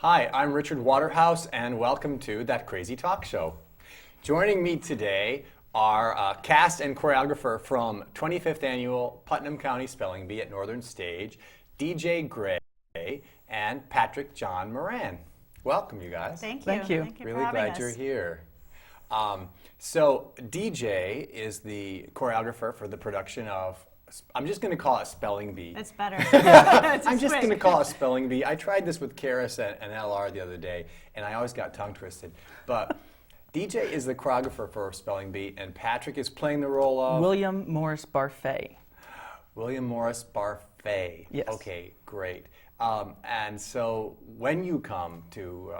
Hi, I'm Richard Waterhouse, and welcome to That Crazy Talk Show. Joining me today are cast and choreographer from 25th Annual Putnam County Spelling Bee at Northern Stage, DJ Gray, and Patrick John Moran. Welcome, you guys. Thank you. Thank you. Thank you Really for having glad us. you're here. So DJ is the choreographer for the production of, I'm just going to call it Spelling Bee. It's better. I'm just going to call it Spelling Bee. I tried this with Karis and LR the other day, and I always got tongue twisted. But DJ is the choreographer for Spelling Bee, and Patrick is playing the role of William Morris Barfay. William Morris Barfay. Yes. Okay, great. And so when you come to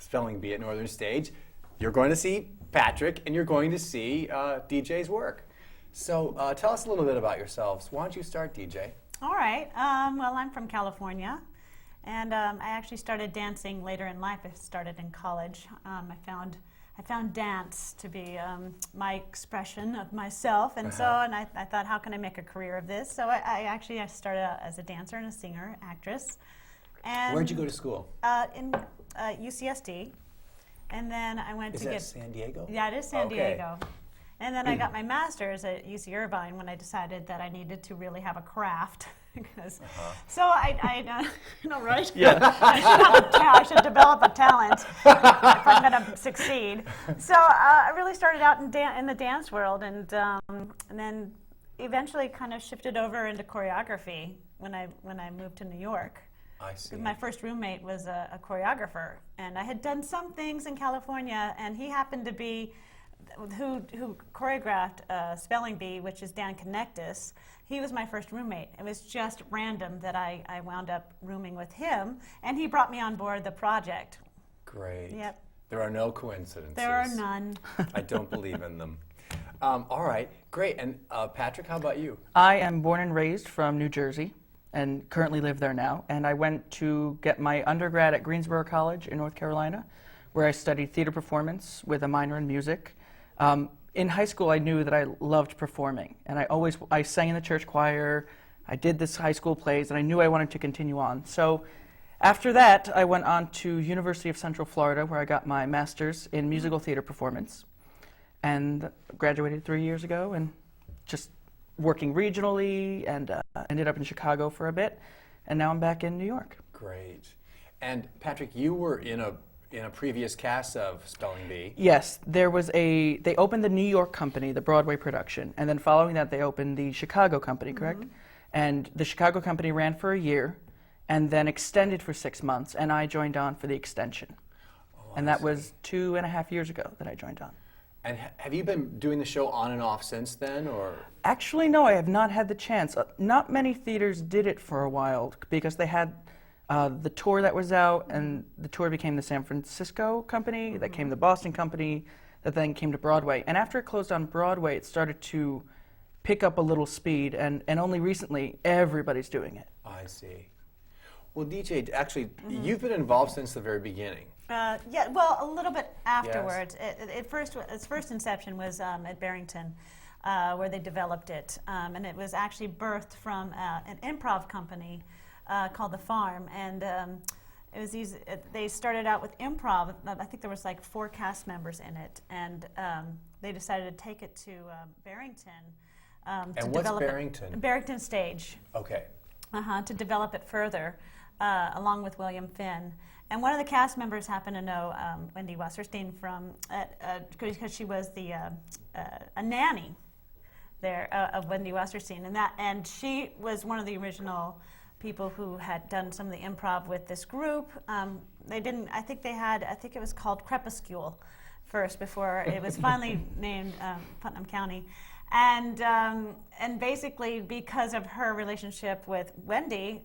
Spelling Bee at Northern Stage, you're going to see Patrick and you're going to see DJ's work. So tell us a little bit about yourselves. Why don't you start, DJ? All right. Well, I'm from California, and I actually started dancing later in life. I started in college. I found dance to be my expression of myself, and I thought, how can I make a career of this? So I started out as a dancer and a singer, actress. And Where'd you go to school? In UCSD, and then I went Is to that get. San Diego? Yeah, it is San Okay. Diego. And then I got my master's at UC Irvine when I decided that I needed to really have a craft. So I you know, right? Yeah. I should develop a talent if I'm going to succeed. So I really started out in the dance world, and then eventually kind of shifted over into choreography when I moved to New York. I see. My first roommate was a choreographer, and I had done some things in California, and he happened to be who choreographed Spelling Bee, which is Dan Connectus. He was my first roommate. It was just random that I wound up rooming with him, and he brought me on board the project. Great. Yep. There are no coincidences. There are none. I don't believe in them. All right, great. And Patrick, how about you? I am born and raised from New Jersey and currently live there now. And I went to get my undergrad at Greensboro College in North Carolina, where I studied theater performance with a minor in music. In high school, I knew that I loved performing, and I sang in the church choir. I did this high school plays, and I knew I wanted to continue on. So after that, I went on to University of Central Florida, where I got my master's in musical theater performance, and graduated 3 years ago, and just working regionally, and ended up in Chicago for a bit, and now I'm back in New York. Great. And Patrick, you were in a previous cast of Spelling Bee. Yes, they opened the New York company, the Broadway production, and then following that they opened the Chicago company, correct? And the Chicago company ran for a year and then extended for 6 months, and I joined on for the extension. And that was 2.5 years ago that I joined on. And have you been doing the show on and off since then, or? Actually, no, I have not had the chance. Not many theaters did it for a while because they had the tour that was out, and the tour became the San Francisco company, that came the Boston company, that then came to Broadway. And after it closed on Broadway, it started to pick up a little speed, and only recently, everybody's doing it. I see. Well, DJ, actually, you've been involved since the very beginning. Yeah, well, a little bit afterwards. Its first inception was at Barrington, where they developed it, and it was actually birthed from an improv company called The Farm, and it was they started out with improv. I think there was like 4 cast members in it, and they decided to take it to Barrington. And what's Barrington? Barrington Stage. Okay. To develop it further, along with William Finn. And one of the cast members happened to know Wendy Wasserstein because she was a nanny there of Wendy Wasserstein, and she was one of the original people who had done some of the improv with this group. They didn't. I think it was called Crepuscule first before it was finally named Putnam County. And basically because of her relationship with Wendy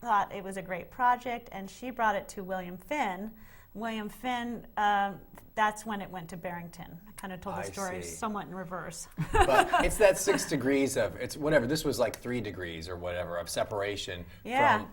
thought it was a great project, and she brought it to William Finn. William Finn, that's when it went to Barrington. I kind of told the story somewhat in reverse. But it's that 6 degrees of, it's whatever, this was like 3 degrees or whatever of separation from,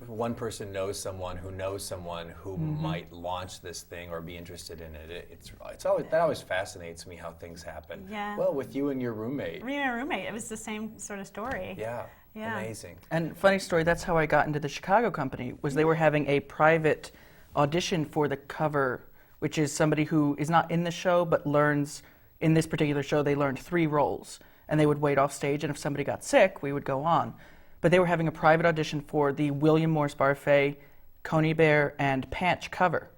one person knows someone who might launch this thing or be interested in it. That always fascinates me how things happen. Yeah. Well, with you and your roommate. Me and my roommate, it was the same sort of story. Yeah. Yeah. Amazing. And funny story, that's how I got into the Chicago company, was they were having a private audition for the cover, which is somebody who is not in the show but learns, in this particular show, they learned 3 roles. And they would wait off stage, and if somebody got sick, we would go on. But they were having a private audition for the William Morris Barfay, Coney Bear, and Panch cover.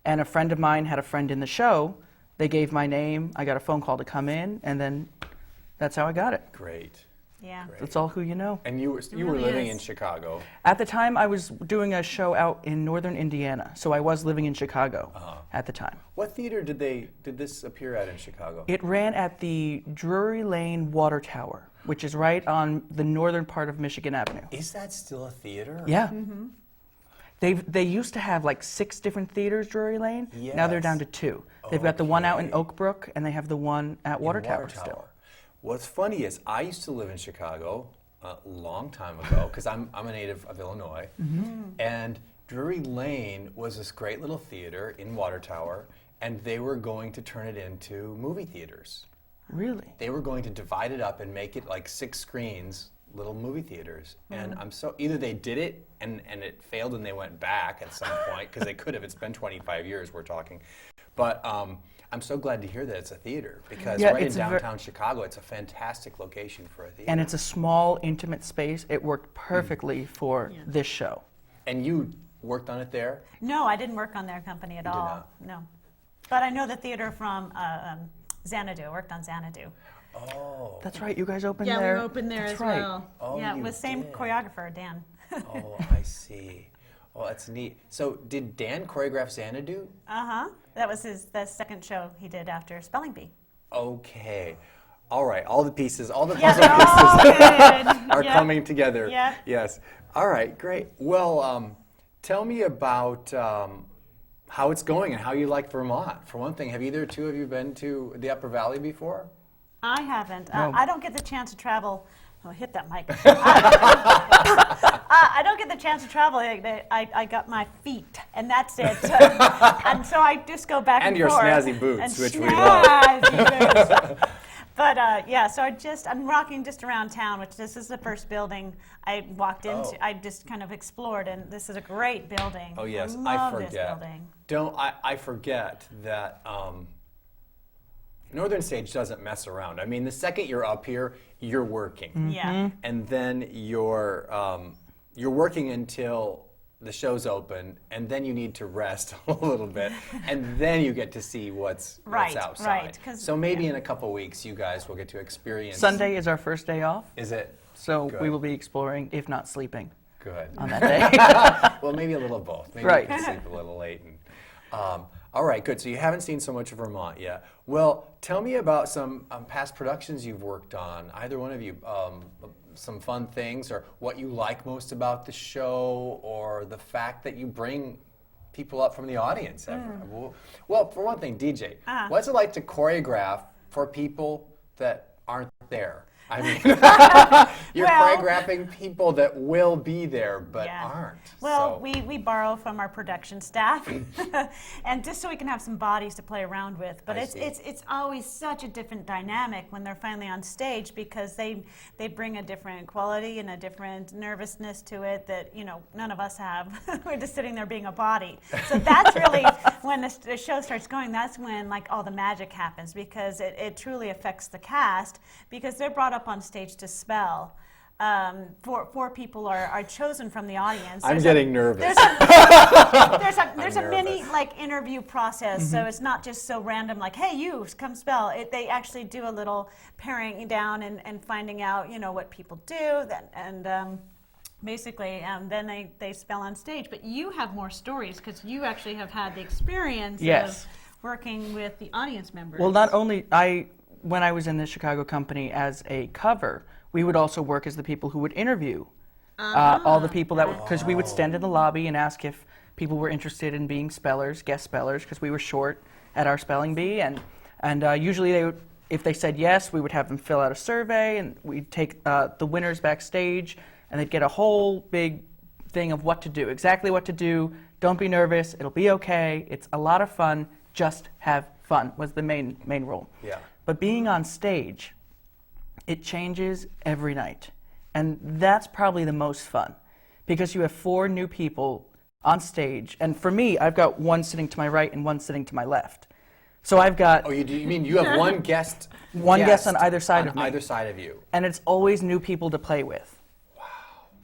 And a friend of mine had a friend in the show. They gave my name, I got a phone call to come in, and then that's how I got it. Great. Yeah. Great. That's all who you know. And you were really living is. in Chicago. At the time, I was doing a show out in northern Indiana, so I was living in Chicago at the time. What theater did this appear at in Chicago? It ran at the Drury Lane Water Tower, which is right on the northern part of Michigan Avenue. Is that still a theater? Yeah. They used to have like 6 different theaters, Drury Lane. Now they're Yes. down to 2. They've got the one out in Okay. Oak Brook, and they have the one at Water Tower still. What's funny is I used to live in Chicago a long time ago because I'm a native of Illinois, and Drury Lane was this great little theater in Water Tower, and they were going to turn it into movie theaters. Really? They were going to divide it up and make it like 6 screens, little movie theaters. And either they did it and it failed and they went back at some point because they could have. It's been 25 years we're talking, but I'm so glad to hear that it's a theater because Yeah, right in it's a downtown Chicago, it's a fantastic location for a theater. And it's a small, intimate space. It worked perfectly for this show. And you worked on it there? No, I didn't work on their company at did all. not? No. But I know the theater from Xanadu. I worked on Xanadu. Oh. That's right, you guys opened Yeah, there. we opened there That's as right. well. Oh, yeah, you with same did. choreographer, Dan. Oh, I see. Oh, that's neat. So did Dan choreograph Xanadu? Uh-huh. That was the second show he did after Spelling Bee. Okay. All right. All the pieces, all the Yeah, puzzle they're pieces all good. are Yep. coming together. Yep. Yes. All right. Great. Well, tell me about how it's going and how you like Vermont. For one thing, have either two of you been to the Upper Valley before? I haven't. No. I don't get the chance to travel. Oh, hit that mic. I don't get the chance to travel. I got my feet, and that's it. And so I just go back and, And your forth. snazzy boots, And which we love. snazzy boots. But yeah, so I'm rocking just around town, which this is the first building I walked into. Oh. I just kind of explored, and this is a great building. Oh yes, I love forget. this building. I forget that Northern Stage doesn't mess around. I mean, the second you're up here, you're working. Yeah. And then you're working until the show's open, and then you need to rest a little bit, and then you get to see what's Right, outside. right, 'cause- So maybe in a couple weeks, you guys will get to experience. Sunday is our first day off, Is it? so Good. we will be exploring, if not sleeping, Good. on that day. Well, maybe a little of both. Maybe Right. you can sleep a little late. And, all right, good. So you haven't seen so much of Vermont yet. Well, tell me about some past productions you've worked on. Either one of you, some fun things, or what you like most about the show, or the fact that you bring people up from the audience. Well, for one thing, DJ, what's it like to choreograph for people that aren't there? I mean, you're Well- choreographing people that will be there but Yeah. aren't. Well, so. we borrow from our production staff, and just so we can have some bodies to play around with. But I it's see. it's always such a different dynamic when they're finally on stage because they bring a different quality and a different nervousness to it that none of us have. We're just sitting there being a body. So that's really when the show starts going. That's when like all the magic happens because it truly affects the cast because they're brought up on stage to spell. Four people are chosen from the audience. I'm There's getting nervous. There's a mini nervous. like interview process, so it's not just so random like, hey, you come spell. They actually do a little paring down and finding out what people do, basically then they spell on stage. But you have more stories because you actually have had the experience Yes. of working with the audience members. Well, not only when I was in the Chicago company as a cover, we would also work as the people who would interview all the people that because we would stand in the lobby and ask if people were interested in being spellers, guest spellers, because we were short at our spelling bee, and usually if they said yes, we would have them fill out a survey, and we'd take the winners backstage, and they'd get a whole big thing of what to do, exactly what to do. Don't be nervous. It'll be okay. It's a lot of fun. Just have fun was the main rule. Yeah. But being on stage, it changes every night. And that's probably the most fun because you have 4 new people on stage. And for me, I've got one sitting to my right and one sitting to my left. So I've got Oh, you mean you have one guest? one guest on either side of me. On either side of you. And it's always new people to play with. Wow.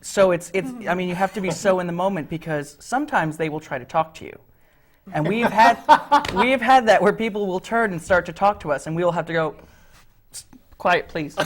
So it's I mean, you have to be so in the moment because sometimes they will try to talk to you. And we've had that where people will turn and start to talk to us and we will have to go, quiet please.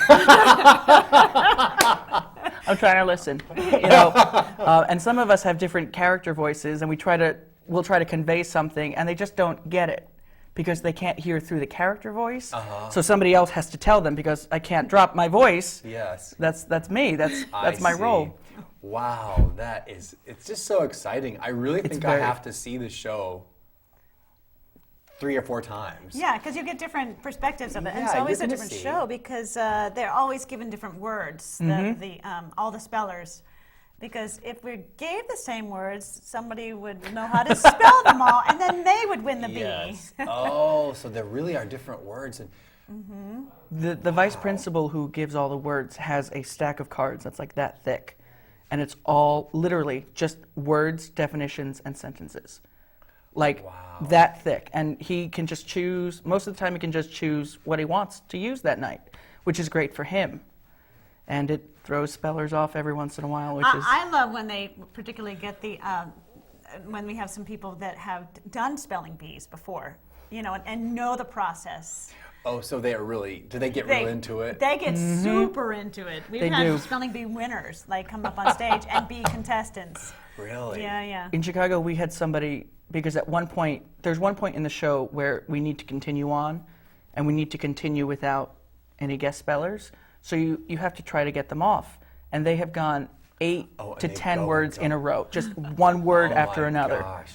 I'm trying to listen. And some of us have different character voices and we'll try to convey something and they just don't get it. Because they can't hear through the character voice, so somebody else has to tell them because I can't drop my voice. Yes, that's me. That's my role. Wow, it's just so exciting. I really think I have to see the show 3 or 4 times. Yeah, because you get different perspectives of it. Yeah, And it's always a you're gonna different see. show because they're always given different words, all the spellers. Because if we gave the same words, somebody would know how to spell them all, and then they would win the Yes. bee. Oh, so there really are different words. And The vice principal who gives all the words has a stack of cards that's like that thick, and it's all literally just words, definitions, and sentences, like that thick. And he can just choose. Most of the time, he can just choose what he wants to use that night, which is great for him. And it throws spellers off every once in a while, which is... I love when they particularly get when we have some people that have done spelling bees before, and know the process. oh, so they are really? Do they get real into it? They get super into it. We've They had do. spelling bee winners come up on stage and be contestants. Really? Yeah. In Chicago, we had somebody, because there's one point in the show where we need to continue on, and we need to continue without any guest spellers. So you have to try to get them off. And they have gone 8 to 10 words in a row, just one word after another. Gosh.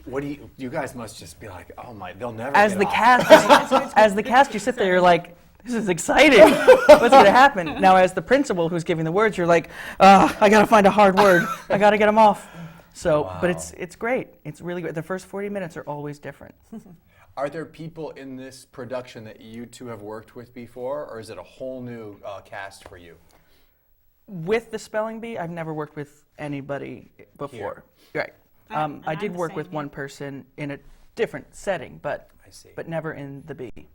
What do you guys must just be like, oh my, they'll never As get the off. cast, as the cast, you sit there, you're like, this is exciting. What's going to happen? Now, as the principal who's giving the words, you're like, I got to find a hard word. I got to get them off. So, but it's great. It's really great. The first 40 minutes are always different. Are there people in this production that you two have worked with before, or is it a whole new cast for you? With the spelling bee, I've never worked with anybody before. Right. And I I'm did the work same, with yeah. one person in a different setting, but I see. but never in the bee.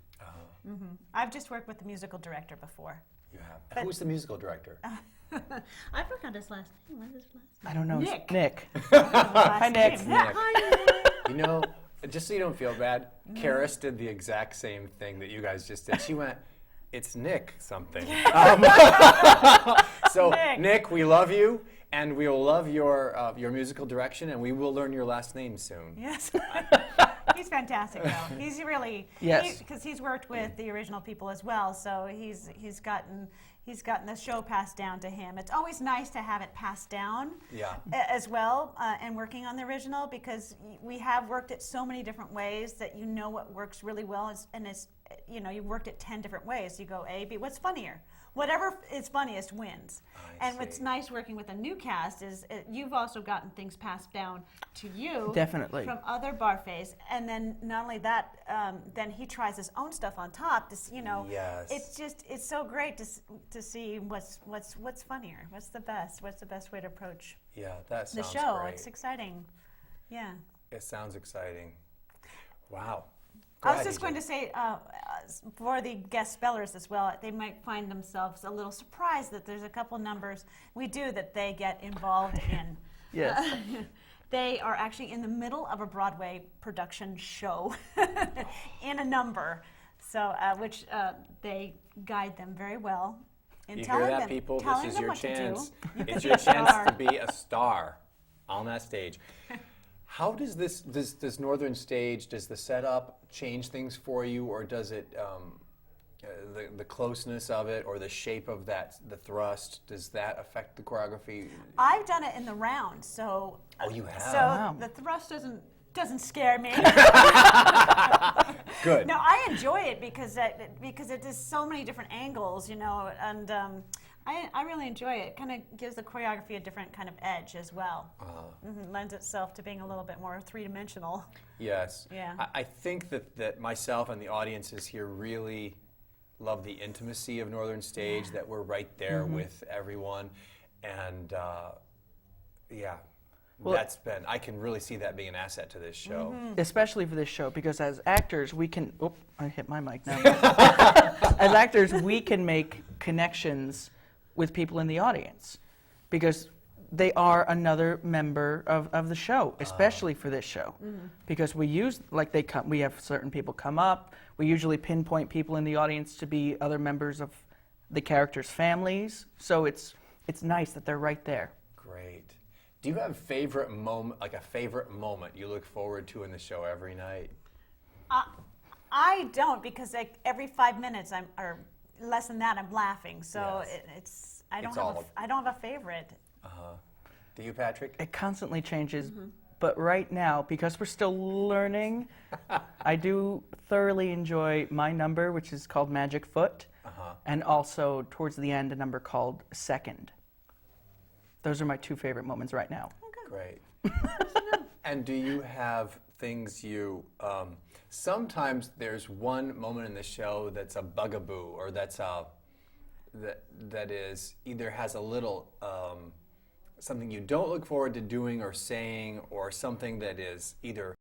I've just worked with the musical director before. You have. Who's the musical director? I forgot his last name. What's his last name? I don't know. Nick. Nick. Hi, Nick. Nick. Just so you don't feel bad, Karis did the exact same thing that you guys just did. She went, it's Nick something. So, Nick, we love you, and we will love your musical direction, and we will learn your last name soon. Yes. He's fantastic, though. He's really, Yes. because he's worked with the original people as well, so he's gotten the show passed down to him. It's always nice to have it passed down as well, and working on the original, because we have worked it so many different ways that you know what works really well, and you've worked it 10 different ways. You go A, B, what's funnier? Whatever is funniest wins. And what's nice working with a new cast is you've also gotten things passed down to you. Definitely. From other barfaies. And then not only that, then he tries his own stuff on top. Yes. It's so great to see what's funnier, what's the best way to approach Yeah, that the sounds show. great. It's exciting. Yeah. It sounds exciting. Wow. I was just going to say, for the guest spellers as well, they might find themselves a little surprised that there's a couple numbers we do that they get involved in. Yes. They are actually in the middle of a Broadway production show in a number, so which they guide them very well. In You telling hear that, them, people? telling This is them your what to do. chance. You It's can your be a chance star. to be a star on that stage. How does does Northern Stage, does the setup change things for you, or does it, the closeness of it, or the shape of the thrust, does that affect the choreography? I've done it in the round, so Oh, you have? so Wow. the thrust doesn't scare me. Good. No, I enjoy it because it is so many different angles, and I really enjoy it. It kind of gives the choreography a different kind of edge as well. Lends itself to being a little bit more three-dimensional. Yes. Yeah. I think that myself and the audiences here really love the intimacy of Northern Stage, that we're right there with everyone. And yeah, Well, that's been, I can really see that being an asset to this show. especially for this show, because as actors, we can. Oh, I hit my mic now. As actors, we can make connections with people in the audience, because they are another member of the show, especially for this show, because we use we have certain people come up. We usually pinpoint people in the audience to be other members of the characters' families. So it's nice that they're right there. Great. Do you have a favorite moment, like a favorite moment you look forward to in the show every night? I don't, because like every 5 minutes or less than that I'm laughing. So Yes. I don't It's have all- I don't have a favorite. Do you, Patrick? It constantly changes, but right now, because we're still learning, I do thoroughly enjoy my number, which is called Magic Foot, and also towards the end, a number called Second. Those are my two favorite moments right now. Great. And do you have things you, sometimes there's one moment in the show that's a bugaboo, or that's that is either has a little, something you don't look forward to doing or saying, or something that is either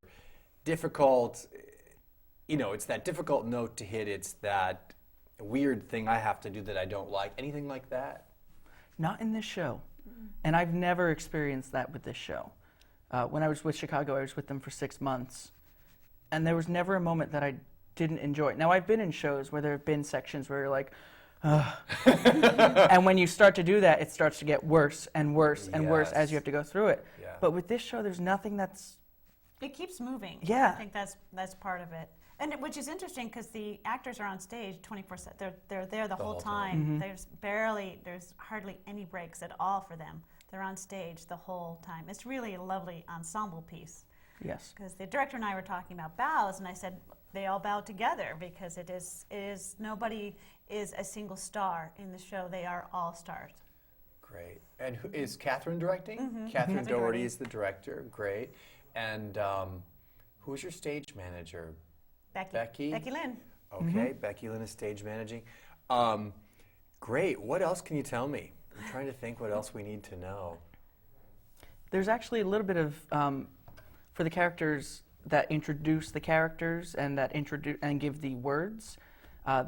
difficult, it's that difficult note to hit, it's that weird thing I have to do that I don't like, anything like that? Not in this show. And I've never experienced that with this show. When I was with Chicago, I was with them for 6 months, and there was never a moment that I didn't enjoy. Now, I've been in shows where there have been sections where you're like, ugh. And when you start to do that, it starts to get worse and worse and worse as you have to go through it. Yeah. But with this show, there's nothing that's... It keeps moving. Yeah. I think that's part of it. And which is interesting, because the actors are on stage 24/7. They're there the whole time. There's hardly any breaks at all for them. They're on stage the whole time. It's really a lovely ensemble piece. Yes. Because the director and I were talking about bows, and I said they all bow together, because it is nobody is a single star in the show. They are all stars. Great. And who, is Catherine directing? Catherine Catherine Doherty Doherty. is the director. Great. And who's your stage manager? Becky? Becky Lynn. Okay, Becky Lynn is stage managing. Great. What else can you tell me? I'm trying to think what else we need to know. There's actually a little bit of, for the characters that introduce the characters and that introduce and give the words,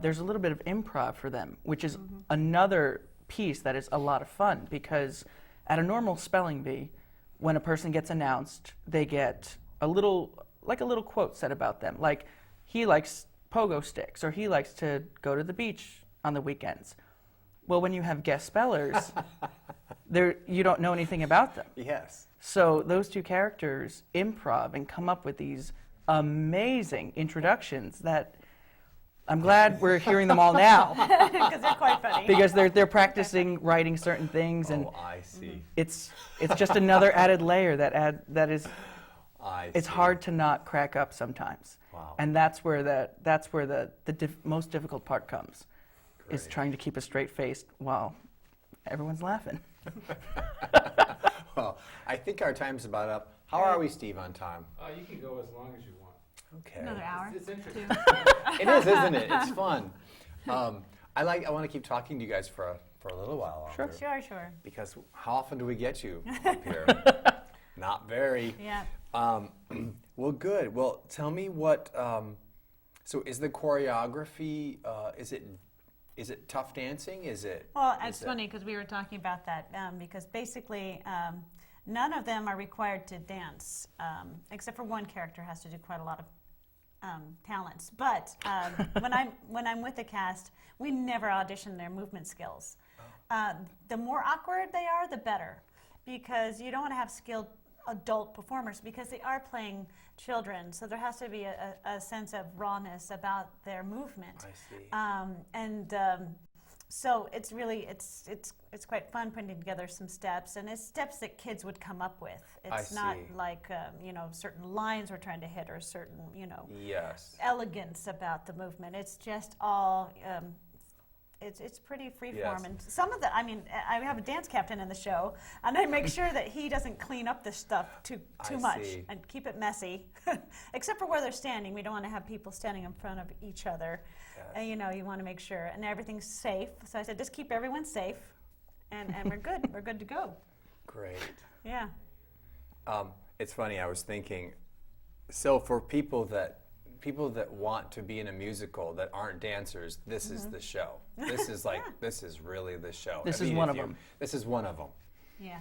there's a little bit of improv for them, which is another piece that is a lot of fun, because at a normal spelling bee, when a person gets announced, they get a little quote said about them, like, he likes pogo sticks, or he likes to go to the beach on the weekends. Well, when you have guest spellers, you don't know anything about them. Yes. So those two characters improv and come up with these amazing introductions that I'm glad we're hearing them all now, Because they're quite funny. because they're practicing writing certain things, and Oh, I see. it's just another added layer that is it's see. hard to not crack up sometimes. Wow. And that's where the most difficult part comes, is Great. trying to keep a straight face while everyone's laughing. Well, I think our time's about up. How are we, Steve, on time? You can go as long as you want. Okay. Another hour. It's interesting. It is, isn't it? It's fun. I want to keep talking to you guys for a little while longer. Sure. Because how often do we get you up here? Not very. Yeah. Well, good. Well, tell me what. So, is the choreography? Is it tough dancing? Is it? Well, it's funny, because we were talking about that, because basically none of them are required to dance, except for one character has to do quite a lot of talents. But when I'm with the cast, we never audition their movement skills. The more awkward they are, the better, because you don't want to have skilled adult performers, because they are playing children, so there has to be a sense of rawness about their movement. I see. So it's really it's quite fun putting together some steps, and it's steps that kids would come up with. It's not see. like certain lines we're trying to hit, or certain Yes. elegance about the movement. It's just all it's pretty freeform. Yes. And some of the, I mean, I have a dance captain in the show, and I make sure that he doesn't clean up this stuff too I much see. and keep it messy, except for where they're standing. We don't want to have people standing in front of each other. Yes. And, you know, you want to make sure, and everything's safe. So I said, just keep everyone safe, and we're good. We're good to go. Great. Yeah. It's funny, I was thinking, so for people that want to be in a musical that aren't dancers, this is the show. This is like, this is really the show. This I is mean, one if of them. This is one of them. Yeah.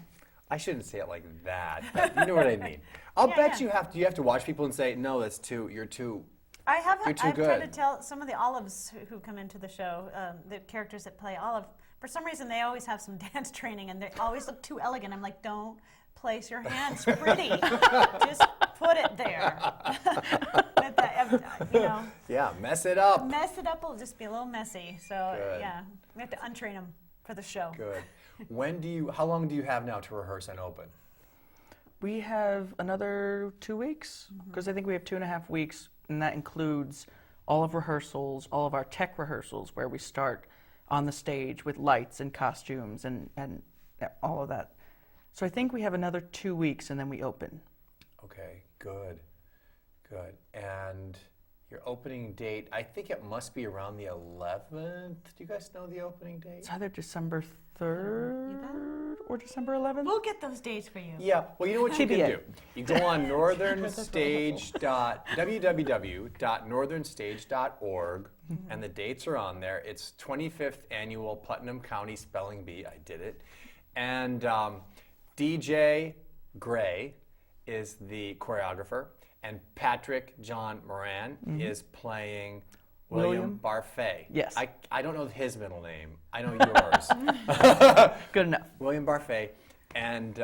I shouldn't say it like that, but you know what I mean. I'll Yeah, bet yeah. you have to watch people and say, no, you're too. I have. You're too I've tried to good. tell some of the Olives who come into the show, the characters that play Olive. For some reason, they always have some dance training, and they always look too elegant. I'm like, don't place your hands pretty. Just put it there. But you know, Yeah, mess it up. mess it up will just be a little messy. So Good. yeah, we have to untrain them for the show. Good. How long do you have now to rehearse and open? We have another 2 weeks, because I think we have 2.5 weeks, and that includes all of rehearsals, all of our tech rehearsals, where we start on the stage with lights and costumes and all of that. So I think we have another 2 weeks, and then we open. Okay, good. And your opening date, I think it must be around the 11th. Do you guys know the opening date? It's either December 3rd or December 11th. We'll get those dates for you. Yeah, well, you know what you can TBA. do? You go on www.northernstage.org, and the dates are on there. It's 25th Annual Putnam County Spelling Bee. I did it. And DJ Gray is the choreographer, and Patrick John Moran is playing William William? Barfay. Yes. I don't know his middle name. I know yours. Good enough. William Barfay, and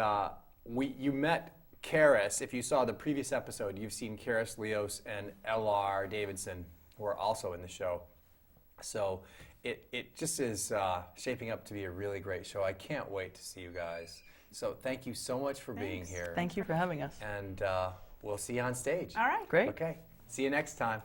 you met Karis. If you saw the previous episode, you've seen Karis Leos and L.R. Davidson, who are also in the show. So it just is shaping up to be a really great show. I can't wait to see you guys. So thank you so much for being Thanks. here. Thank you for having us. And we'll see you on stage. All right. Great. Okay. See you next time.